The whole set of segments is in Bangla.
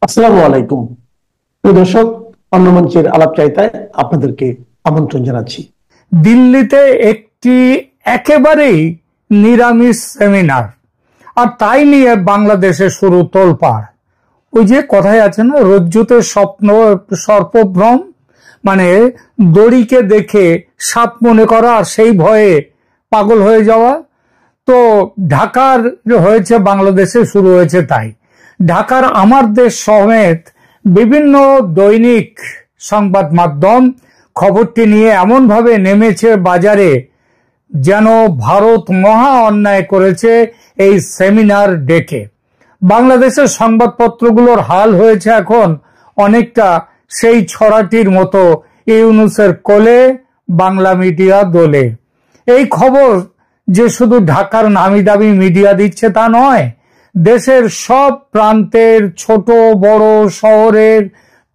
আসসালামু আলাইকুম। প্রিয় দর্শক, অন্য মঞ্চের আলাপ চাইতায় আপনাদেরকে আমন্ত্রণ জানাচ্ছি। দিল্লিতে একটি একেবারেই নিরামিষ সেমিনার, আর তাই নিয়ে বাংলাদেশে শুরু তোলপাড়। ওই যে কথায় আছে না, রজ্জুতে স্বপ্ন সর্পভ্রম, মানে দড়িকে দেখে সাপ মনে করা আর সেই ভয়ে পাগল হয়ে যাওয়া। তো ঢাকার হয়েছে, বাংলাদেশে শুরু হয়েছে তাই। ঢাকার আমার দেশ সমেত বিভিন্ন দৈনিক সংবাদ মাধ্যম খবরটি নিয়ে এমনভাবে নেমেছে বাজারে যেন ভারত মহা অন্যায় করেছে এই সেমিনার ডেকে। বাংলাদেশের সংবাদপত্রগুলোর হাল হয়েছে এখন অনেকটা সেই ছড়াটির মতো, ইউনূসের কোলে বাংলা মিডিয়া দোলে। এই খবর যে শুধু ঢাকার নামি দামি মিডিয়া দিচ্ছে তা নয়, দেশের সব প্রান্তের ছোট বড় শহরের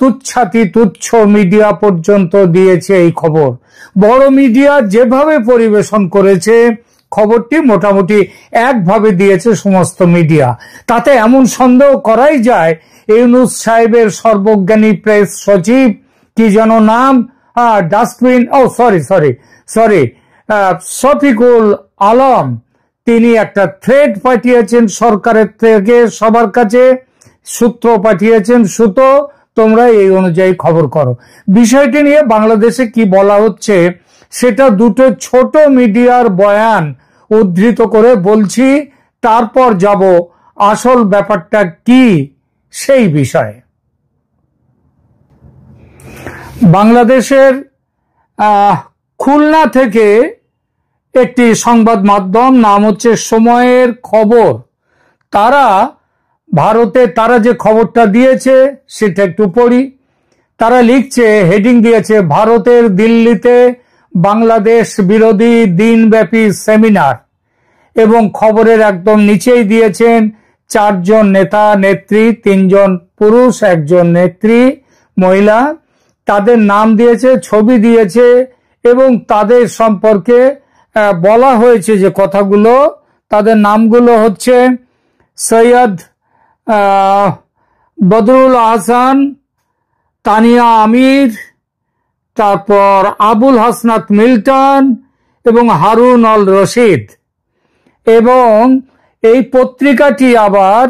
তুচ্ছাতি তুচ্ছ মিডিয়া পর্যন্ত দিয়েছে এই খবর। বড় মিডিয়া যেভাবে পরিবেশন করেছে খবরটি মোটামুটি একভাবে দিয়েছে সমস্ত মিডিয়া। তাতে এমন সন্দেহ করাই যায় ইউনূস সাহেবের সর্বজ্ঞানী প্রেস সচিব, কি যেন নাম, ডাস্টবিন, সরি শফিকুল আলম, তিনি একটা থ্রেড পাঠিয়েছেন সরকারের থেকে সবার কাছে, সূত্র পাঠিয়েছেন, সুতো তোমরা এই অনুযায়ী খবর করো। বিষয়টি নিয়ে বাংলাদেশে কি বলা হচ্ছে সেটা দুটো ছোট মিডিয়ার বয়ান উদ্ধৃত করে বলছি, তারপর যাব আসল ব্যাপারটা কি সেই বিষয়ে। বাংলাদেশের খুলনা থেকে একটি সংবাদ মাধ্যম, নাম হচ্ছে সময়ের খবর, তারা তারা যে খবরটা দিয়েছে সেটা একটু পড়ি। তারা লিখছে, হেডিং দিয়েছে, ভারতের দিল্লিতে বাংলাদেশ বিরোধী দিনব্যাপী সেমিনার, এবং খবরের একদম নিচেই দিয়েছেন 4 জন নেতা নেত্রী, 3 জন পুরুষ, 1 জন নেত্রী মহিলা, তাদের নাম দিয়েছে, ছবি দিয়েছে, এবং তাদের সম্পর্কে বলা হয়েছে যে কথাগুলো, তাদের নামগুলো হচ্ছে সৈয়দ বদরুল আহসান, তানিয়া আমির, তারপর আবুল হাসনাত মিল্টন এবং হারুন আল রশিদ। এবং এই পত্রিকাটি আবার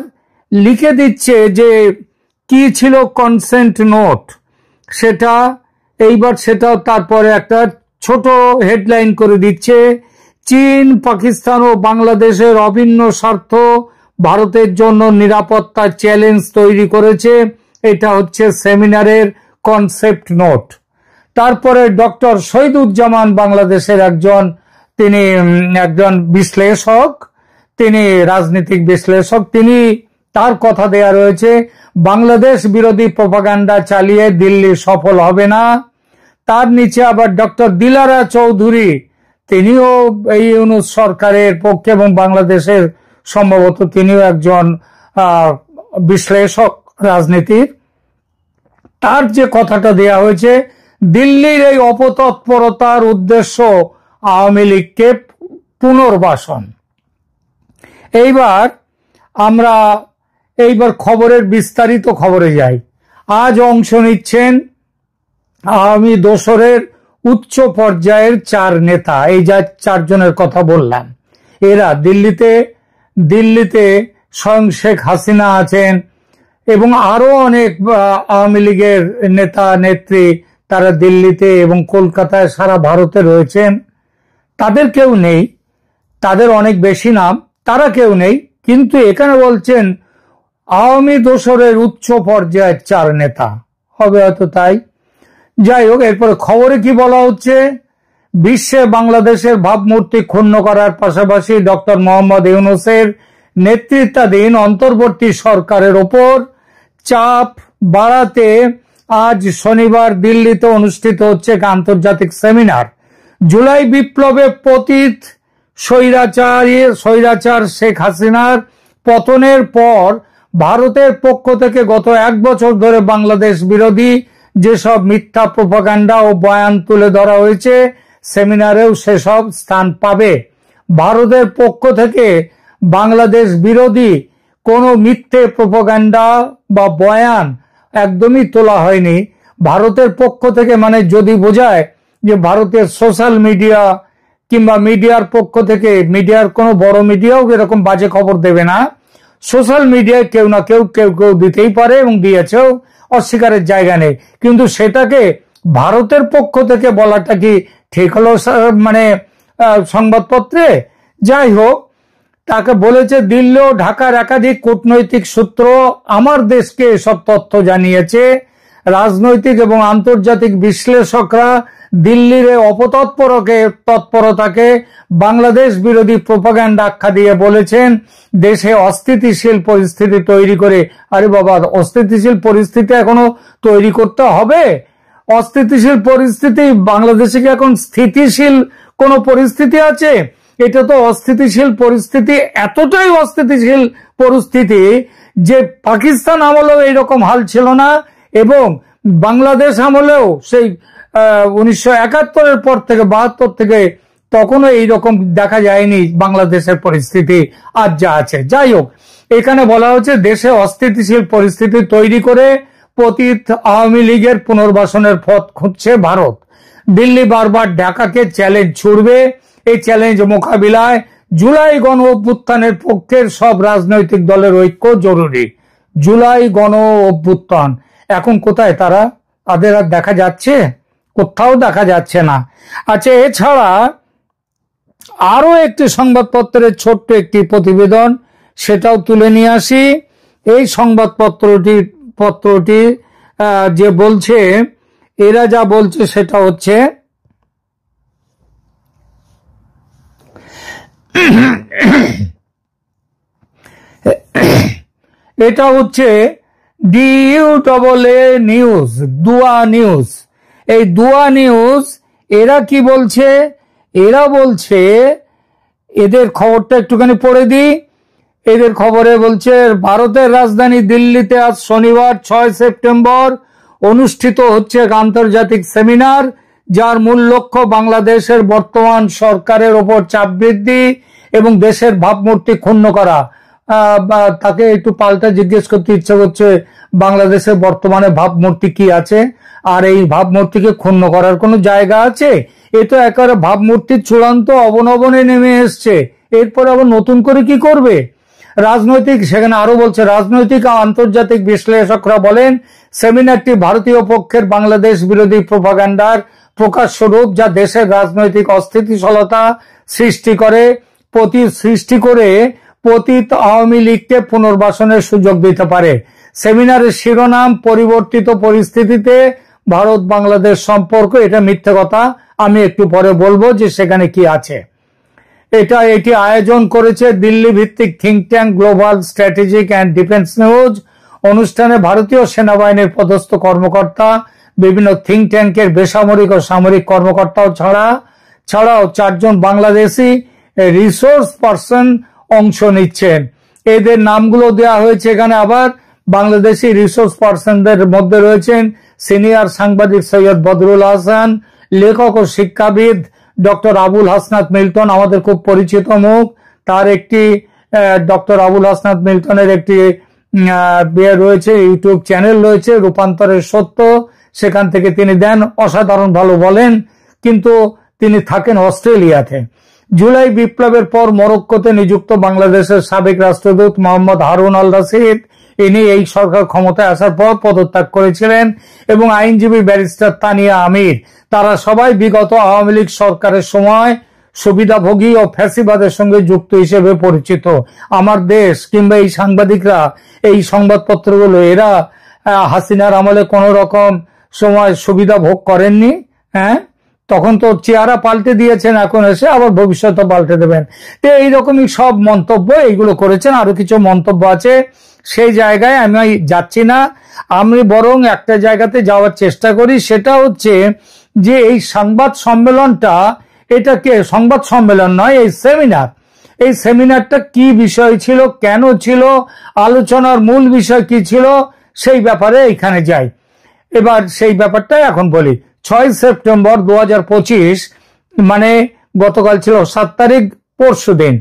লিখে দিচ্ছে যে কি ছিল কনসেন্ট নোট, সেটাও তারপরে একটা ছোট হেডলাইন করে দিচ্ছে, চীন, পাকিস্তান ও বাংলাদেশের অভিন্ন স্বার্থ ভারতের জন্য নিরাপত্তা চ্যালেঞ্জ তৈরি করেছে। এটা হচ্ছে সেমিনারের কনসেপ্ট নোট। তারপরে ডক্টর শহীদুজ্জামান, বাংলাদেশের তিনি একজন বিশ্লেষক, তিনি রাজনৈতিক বিশ্লেষক, তার কথা দেয়া রয়েছে, বাংলাদেশ বিরোধী প্রপাগান্ডা চালিয়ে দিল্লি সফল হবে না। তার নিচে আবার ডক্টর দিলারা চৌধুরী, তিনিও এই ইউনূস সরকারের পক্ষে এবং বাংলাদেশের সম্ভবত তিনিও একজন বিশ্লেষক রাজনীতির। তার যে কথাটা দেয়া হয়েছে, দিল্লির এই অপতৎপরতার উদ্দেশ্য আওয়ামী লীগকে পুনর্বাসন। এইবার খবরের বিস্তারিত খবরে যাই। আজ অংশ নিচ্ছেন আওয়ামী দোসরের উচ্চ পর্যায়ের 4 নেতা। এই যা 4 জনের কথা বললাম, এরা দিল্লিতে স্বয়ং শেখ হাসিনা আছেন এবং আরো অনেক আওয়ামী লীগের নেতা নেত্রী, তারা দিল্লিতে এবং কলকাতায় সারা ভারতে রয়েছেন। তাদের কেউ নেই, তাদের অনেক বেশি নাম, তারা কেউ নেই, কিন্তু এখানে বলছেন আওয়ামী দোসরের উচ্চ পর্যায়ের 4 নেতা, হবে হয়তো তাই। যাই হোক, এরপরে খবরে কি বলা হচ্ছে, বিশ্বে বাংলাদেশের ভাবমূর্তি ক্ষুণ্ণ করার পাশাপাশি ডক্টর মোহাম্মদ ইউনূসের নেতৃত্বাধীন অন্তর্বর্তী সরকারের ওপর চাপ বাড়াতে আজ শনিবার দিল্লিতে অনুষ্ঠিত হচ্ছে এক আন্তর্জাতিক সেমিনার। জুলাই বিপ্লবে পতিত স্বৈরাচার শেখ হাসিনার পতনের পর ভারতের পক্ষ থেকে গত 1 বছর ধরে বাংলাদেশ বিরোধী যেসব মিথ্যা প্রপাগান্ডা ও বয়ান তুলে ধরা হয়েছে, সেমিনারেও সেসব স্থান পাবে। ভারতের পক্ষ থেকে বাংলাদেশ বিরোধী কোনো মিথ্যে প্রোপাগান্ডা বা বয়ান একদমই তোলা হয়নি ভারতের পক্ষ থেকে। মানে যদি বোঝায় যে ভারতের সোশ্যাল মিডিয়া কিংবা মিডিয়ার পক্ষ থেকে, মিডিয়ার কোনো বড় মিডিয়াও এরকম বাজে খবর দেবে না, সোশ্যাল মিডিয়ায় কেউ না কেউ কেউ কেউ দিতেই পারে এবং দিয়েছেও, অস্বীকারের জায়গা নেই। কিন্তু সেটাকে ভারতের পক্ষ থেকে বলাটা কি ঠিক হলো মানে সংবাদপত্রে? যাই হোক, তাকে বলেছে দিল্লি ও ঢাকার একাধিক কূটনৈতিক সূত্র আমার দেশকে এসব তথ্য জানিয়েছে। রাজনৈতিক এবং আন্তর্জাতিক বিশ্লেষকরা দিল্লির তৎপরতাকে বাংলাদেশ বিরোধী প্রোপাগান্ডা আখ্যা দিয়ে বলেছেন দেশে অস্থিতিশীল পরিস্থিতি তৈরি করে। আরে বাবা, অস্থিতিশীল পরিস্থিতি এখনো তৈরি করতে হবে? অস্থিতিশীল পরিস্থিতি, বাংলাদেশে কি এখন স্থিতিশীল কোন পরিস্থিতি আছে? এটা তো অস্থিতিশীল পরিস্থিতি, এতটাই অস্থিতিশীল পরিস্থিতি যে পাকিস্তান আমলেও এইরকম হাল ছিল না, এবং বাংলাদেশ আমলেও সেই 1971-এর পর থেকে 72 থেকে তখনও এইরকম দেখা যায়নি বাংলাদেশের পরিস্থিতি আজ যা আছে। যাই হোক, এখানে বলা হচ্ছে দেশে অস্থিতিশীল পরিস্থিতি তৈরি করে পতিত আওয়ামী লীগের পুনর্বাসনের পথ খুঁজছে ভারত। দিল্লি বারবার ঢাকাকে চ্যালেঞ্জ ছুড়বে। এই চ্যালেঞ্জ মোকাবিলায় জুলাই গণ অভ্যুত্থানের পক্ষের সব রাজনৈতিক দলের ঐক্য জরুরি। জুলাই গণ অভ্যুত্থান এখন কোথায়? তাদের আর দেখা যাচ্ছে? কোথাও দেখা যাচ্ছে না। আচ্ছা, এছাড়া আরো একটি সংবাদপত্রের ছোট্ট একটি প্রতিবেদন, সেটাও তুলে নিয়ে আসি। এই সংবাদপত্রটি যে বলছে, এরা যা বলছে সেটা হচ্ছে এটা হচ্ছে DUAA নিউজ, দুয়া নিউজ। এই দুয়া নিউজ এরা কি বলছে? এরা বলছে, এদের খবরটা একটুখানি পড়ে দিই। এদের খবরে বলছে ভারতের রাজধানী দিল্লিতে আজ শনিবার 6 সেপ্টেম্বর অনুষ্ঠিত হচ্ছে এক আন্তর্জাতিক সেমিনার, যার মূল লক্ষ্য বাংলাদেশের বর্তমান সরকারের ওপর চাপ বৃদ্ধি এবং দেশের ভাবমূর্তি ক্ষুণ্ণ করা। তাকে একটু পাল্টা জিজ্ঞেস করতে ইচ্ছা করছে, বাংলাদেশের বর্তমানে ভাবমূর্তি কি আছে? আর এই ভাবমূর্তিকে ক্ষুণ্ণ করার কোনো জায়গা আছে? এ তো একেবারে ভাবমূর্তির চূড়ান্ত অবনমনে নেমে এসছে, এরপর আবার নতুন করে কি করবে? রাজনৈতিক, সেখানে আরো বলছে, রাজনৈতিক ও আন্তর্জাতিক বিশ্লেষকরা বলেন সেমিনারটি ভারতীয় পক্ষের বাংলাদেশ বিরোধী প্রোপাগান্ডার প্রকাশ্য রূপ, যা দেশের রাজনৈতিক অস্থিতিশীলতা সৃষ্টি করে পতিত আওয়ামী লীগকে পুনর্বাসনের সুযোগ দিতে পারে। সেমিনারের শিরোনাম পরিবর্তিত পরিস্থিতিতে ভারত বাংলাদেশ সম্পর্ক। এটা মিথ্যে কথা, আমি একটু পরে বলবো যে সেখানে কি আছে। এটি আয়োজন করেছে দিল্লি ভিত্তিক think tank global strategic and defence news. অনুষ্ঠানে ভারতীয় সেনাবাহিনীর পদস্থ কর্মকর্তা, বিভিন্ন থিঙ্ক ট্যাঙ্কের বেসামরিক ও সামরিক কর্মকর্তাও ছাড়াও 4 জন বাংলাদেশি রিসোর্স পার্সন অংশ নিচ্ছেন। এদের নামগুলো দেওয়া হয়েছে এখানে। আবার বাংলাদেশি রিসোর্স পার্সনদের মধ্যে রয়েছেন সিনিয়র সাংবাদিক সৈয়দ বদরুল হাসান, লেখক ও শিক্ষাবিদ ডক্টর আবুল হাসনাত মিল্টন, আমাদের খুব পরিচিত মুখ। তার একটি ডক্টর আবুল হাসনাত মিল্টনের একটি রয়েছে, ইউটিউব চ্যানেল রয়েছে, রূপান্তরের সত্য, সেখান থেকে তিনি দেন, অসাধারণ ভালো বলেন, কিন্তু তিনি থাকেন অস্ট্রেলিয়াতে। জুলাই বিপ্লবের পর মরক্কোতে নিযুক্ত বাংলাদেশের সাবেক রাষ্ট্রদূত মোহাম্মদ হারুন আল রশিদ, ইনি এই সরকার ক্ষমতায় আসার পর পদত্যাগ করেছিলেন, এবং আইনজীবী ব্যারিস্টার তানিয়া আমির, তারা সবাই বিগত আওয়ামী লীগ সরকারের সময় সুবিধাভোগী ও ফ্যাসিবাদের সঙ্গে যুক্ত হিসেবে পরিচিত। আমার দেশ কিংবা এই সাংবাদিকরা, এই সংবাদপত্রগুলো, এরা হাসিনার আমলে কোন রকম সময় সুবিধা ভোগ করেননি। হ্যাঁ, তখন তো চেহারা পাল্টে দিয়েছেন, এখন এসে আবার ভবিষ্যতে পাল্টে দেবেন। তো এইরকমই সব মন্তব্য এইগুলো করেছেন। আরো কিছু মন্তব্য আছে, সেই জায়গায় আমি যাচ্ছি না। আমি বরং একটা জায়গাতে যাওয়ার চেষ্টা করি, সেটা হচ্ছে যে এই সংবাদ সম্মেলনটা, এটাকে সংবাদ সম্মেলন নয়, এই সেমিনার, এই সেমিনারটা কি বিষয় ছিল, কেন ছিল, আলোচনার মূল বিষয় কি ছিল, সেই ব্যাপারে এখানে যাই। এবার সেই ব্যাপারটাই এখন বলি। 6 সেপ্টেম্বর 2025, মানে গতকাল ছিল 7 তারিখ, পরশু দিন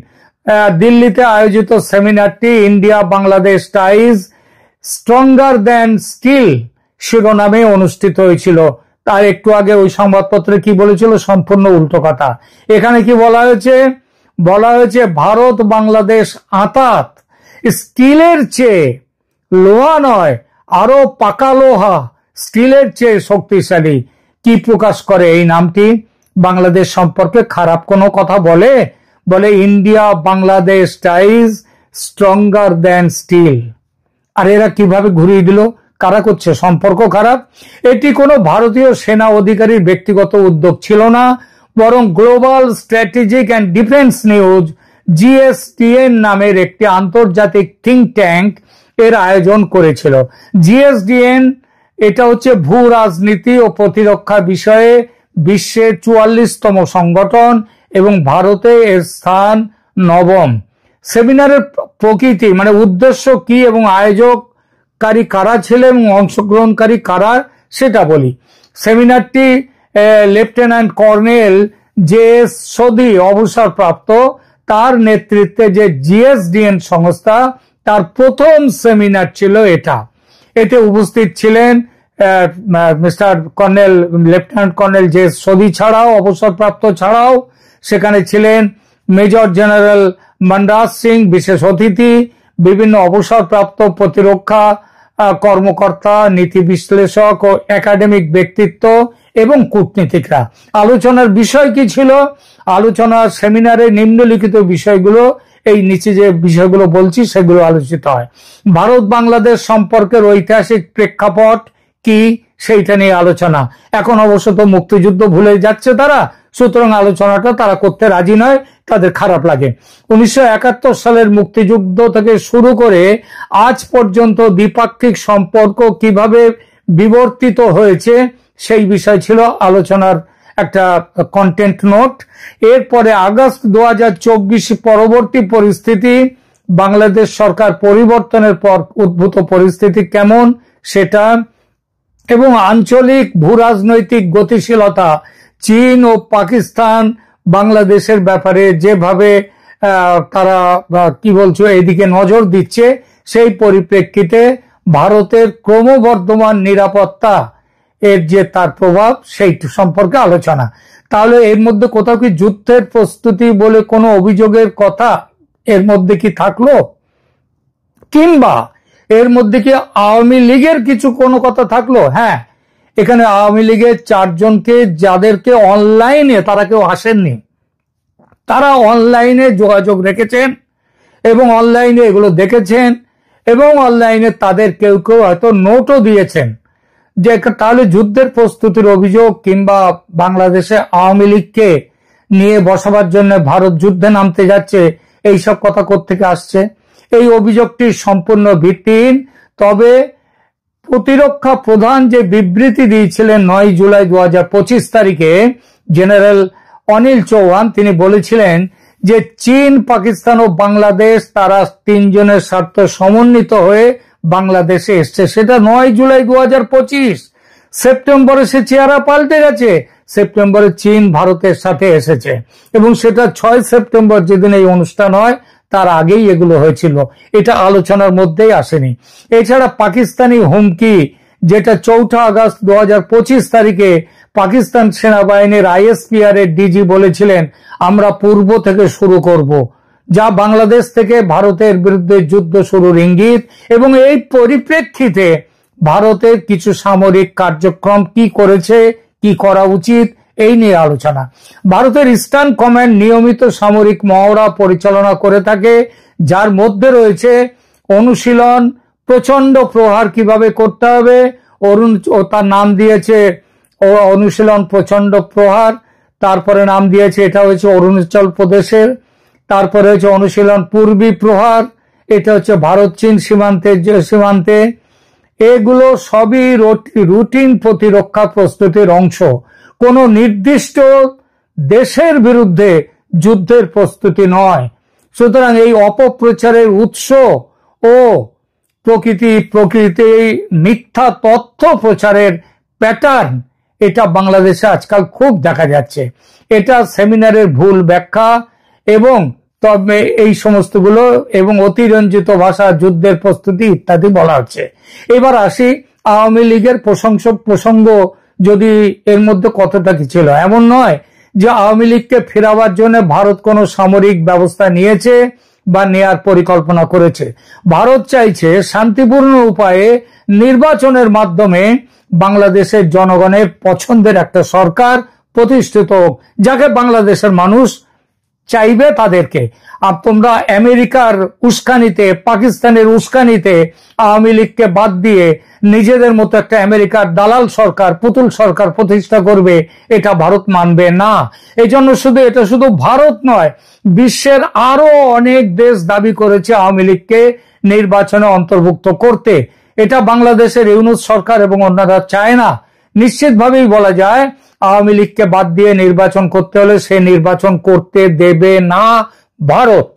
দিল্লিতে আয়োজিত সেমিনারটি India Bangladesh ties stronger than still শিরোনামে অনুষ্ঠিত হয়েছিল। তার একটু আগে ওই সংবাদপত্রে কি বলেছিল, সম্পূর্ণ উল্টো কথা। এখানে কি বলা হয়েছে, ভারত বাংলাদেশ আঁতাত স্টিলের চেয়ে, লোহা নয় আরো পাকা লোহা, স্টিলের চেয়ে শক্তিশালী। কি প্রকাশ করে এই নামটি? বাংলাদেশ সম্পর্কে খারাপ কোনো কথা বলে India Bangladesh ties stronger than still. আর এরা কিভাবে ঘুরিয়ে দিল? কারা করছে? সম্পর্ক খারাপ। এটি কোনো ভারতীয় সেনা অধিকারীর ব্যক্তিগত উদ্যোগ ছিল না, বরং global strategic and defence news GSDN নামের একটি আন্তর্জাতিক থিঙ্ক ট্যাঙ্ক এর আয়োজন করেছিল। জিএসডিএন এটা হচ্ছে ভূ রাজনীতি ও প্রতিরক্ষা বিষয়ে বিশ্বের 44তম সংগঠন এবং ভারতে এর স্থান 9ম। সেমিনারের প্রকৃতি মানে উদ্দেশ্য কি এবং আয়োজককারী কারা ছিলেন এবং অংশগ্রহণকারী কারা সেটা বলি। সেমিনারটি লেফটেন্যান্ট কর্নেল জে.এস. সোধি অবসরপ্রাপ্ত, তার নেতৃত্বে যে জিএসডিএন সংস্থা তার প্রথম সেমিনার ছিল এটা। এতে উপস্থিত ছিলেন mister colonel lieutenant colonel J S. Sodhi ছাড়াও, অবসরপ্রাপ্ত ছাড়াও সেখানে ছিলেন মেজর জেনারেল মনরাজ সিং বিশেষ অতিথি, বিভিন্ন অবসরপ্রাপ্ত প্রতিরক্ষা কর্মকর্তা, নীতি বিশ্লেষক ও একাডেমিক ব্যক্তিত্ব এবং কূটনীতিকরা। আলোচনার বিষয় কি ছিল? আলোচনার সেমিনারে নিম্নলিখিত বিষয়গুলো, এই নিচে যে বিষয়গুলো বলছি সেগুলো আলোচিত হয়। ভারত বাংলাদেশ সম্পর্কের ঐতিহাসিক প্রেক্ষাপট কি সেইটা নিয়ে আলোচনা। এখন অবশ্য তো মুক্তিযুদ্ধ ভুলে যাচ্ছে তারা, সুতরাং আলোচনাটা তারা করতে রাজি নয়, তাদের খারাপ লাগে। 1971 সালের মুক্তিযুদ্ধ থেকে শুরু করে আজ পর্যন্ত দ্বিপাক্ষিক সম্পর্ক কিভাবে বিবর্তিত হয়েছে সেই বিষয় ছিল আলোচনার একটা কন্টেন্ট নোট। এরপরে আগস্ট 2024 পরবর্তী পরিস্থিতি, বাংলাদেশ সরকার পরিবর্তনের পর উদ্ভূত পরিস্থিতি কেমন সেটা, এবং আঞ্চলিক ভূরাজনৈতিক গতিশীলতা, চীন ও পাকিস্তান বাংলাদেশের ব্যাপারে যেভাবে তারা কি বলছো এদিকে নজর দিচ্ছে, সেই পরিপ্রেক্ষিতে ভারতের ক্রমবর্ধমান নিরাপত্তা এর যে তার প্রভাব সেই সম্পর্কে আলোচনা। তাহলে এর মধ্যে কোথাও কি যুদ্ধের প্রস্তুতি বলে কোনো অভিযোগের কথা এর মধ্যে কি থাকলো? কিংবা এর মধ্যে কি আওয়ামী লীগের কিছু কোনো কথা থাকলো? হ্যাঁ, এখানে আওয়ামী লীগের 4 জনকে, যাদেরকে অনলাইনে, তারা কেউ আসেননি, তারা অনলাইনে যোগাযোগ রেখেছেন এবং অনলাইনে এগুলো দেখেছেন এবং অনলাইনে তাদের কেউ কেউ হয়তো নোটও দিয়েছেন যে তাহলে যুদ্ধের প্রস্তুতির অভিযোগ কিংবা বাংলাদেশে আওয়ামী লীগকে নিয়ে বসাবার জন্য ভারত যুদ্ধে নামতে যাচ্ছে, এইসব কথা কোত্থেকে আসছে? এই অভিযোগটি সম্পূর্ণ ভিত্তিহীন। তবে প্রতিরক্ষা প্রধান যে বিবৃতি দিয়েছিলেন 9 জুলাই 2025 তারিখে জেনারেল অনিল চৌহান, তিনি বলেছিলেন যে চীন, পাকিস্তান ও বাংলাদেশ তারা 3 জনের স্বার্থ সমন্বিত হয়ে বাংলাদেশে এসছে। সেটা 9 জুলাই 2025। সেপ্টেম্বরে সে চেহারা পাল্টে গেছে। সেপ্টেম্বরে চীন ভারতের সাথে এসেছে এবং সেটা 6 সেপ্টেম্বর যেদিন এই অনুষ্ঠান হয় তার আগেই এগুলো হয়েছিল, এটা আলোচনার মধ্যেই আসেনি। এছাড়া পাকিস্তানি হুমকি, যেটা 4 আগস্ট 2025 তারিখে পাকিস্তান সেনাবাহিনীর ISPR এর ডিজি বলেছিলেন আমরা পূর্ব থেকে শুরু করব, যা বাংলাদেশ থেকে ভারতের বিরুদ্ধে যুদ্ধ শুরুর ইঙ্গিত। এবং এই পরিপ্রেক্ষিতে ভারতের কিছু সামরিক কার্যক্রম কি করেছে, কি করা উচিত, এই নিয়ে আলোচনা। ভারতের ইস্টার্ন কমান্ড নিয়মিত সামরিক মহড়া পরিচালনা করে থাকে, যার মধ্যে রয়েছে অনুশীলন, প্রচন্ড প্রহার কিভাবে করতে হবে, তার নাম দিয়েছে অনুশীলন প্রচন্ড প্রহার। তারপরে নাম দিয়েছে, এটা হচ্ছে অরুণাচল প্রদেশের। তারপরে হচ্ছে অনুশীলন পূর্বী প্রহার, এটা হচ্ছে ভারত চীন সীমান্তে। এগুলো সবই রুটিন প্রতিরক্ষা প্রস্তুতির অংশ, কোন নির্দিষ্ট দেশের বিরুদ্ধে যুদ্ধের প্রস্তুতি নয়। সুতরাং এই অপপ্রচারের উৎস ও প্রকৃতি মিথ্যা তথ্য প্রচারের প্যাটার্ন, এটা বাংলাদেশে আজকাল খুব দেখা যাচ্ছে। এটা সেমিনারের ভুল ব্যাখ্যা এবং তবে এই সমস্তগুলো এবং অতিরঞ্জিত ভাষা, যুদ্ধের প্রস্তুতি ইত্যাদি বলা হচ্ছে। এবার আসি আওয়ামী লীগের প্রসঙ্গ যদি এর মধ্যে কতটা কি ছিল। এমন নয় যে আওয়ামী লীগকে ফেরাবার জন্য ভারত কোনো সামরিক ব্যবস্থা নিয়েছে বা নেয়ার পরিকল্পনা করেছে। ভারত চাইছে শান্তিপূর্ণ উপায়ে নির্বাচনের মাধ্যমে বাংলাদেশের জনগণের পছন্দের একটা সরকার প্রতিষ্ঠিত হোক, যাকে বাংলাদেশের মানুষ চাইবে তাদেরকে। আর তোমরা আমেরিকার উস্কানিতে, পাকিস্তানের উস্কানিতে আওয়ামী লীগকে বাদ দিয়ে নিজেদের মতো একটা আমেরিকার দালাল সরকার, পুতুল সরকার প্রতিষ্ঠা করবে, এটা ভারত মানবে না। এই জন্য এটা শুধু ভারত নয়, বিশ্বের আরো অনেক দেশ দাবি করেছে আওয়ামী লীগকে নির্বাচনে অন্তর্ভুক্ত করতে। এটা বাংলাদেশের ইউনূস সরকার এবং অন্যরা চায় না। নিশ্চিতভাবেই বলা যায় আওয়ামী লীগকে বাদ দিয়ে নির্বাচন করতে হলে সে নির্বাচন করতে দেবে না ভারত।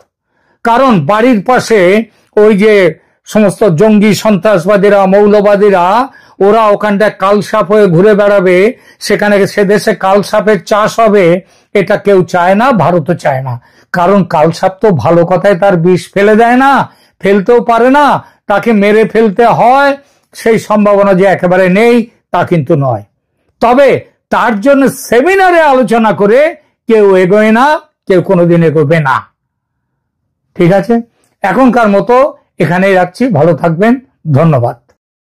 কারণ বাড়ির পাশে ওই যে সমস্ত জঙ্গি সন্ত্রাসবাদীরা, মৌলবাদীরা, ওরা ওখানটায় কালসাপ হয়ে ঘুরে বেড়াবে, সেখানে সে দেশে কালসাপের চাষ হবে, এটা কেউ চায় না, ভারতও চায় না। কারণ কালসাপ তো ভালো কথায় তার বিষ ফেলে দেয় না, ফেলতেও পারে না, তাকে মেরে ফেলতে হয়, সেই সম্ভাবনা যে একেবারে নেই তা কিন্তু নয়। তবে তার জন্য সেমিনারে আলোচনা করে কেউ এগোয় না, কেউ কোনোদিন এগোবে না। ঠিক আছে, এখনকার মতো এখানেই রাখছি। ভালো থাকবেন, ধন্যবাদ।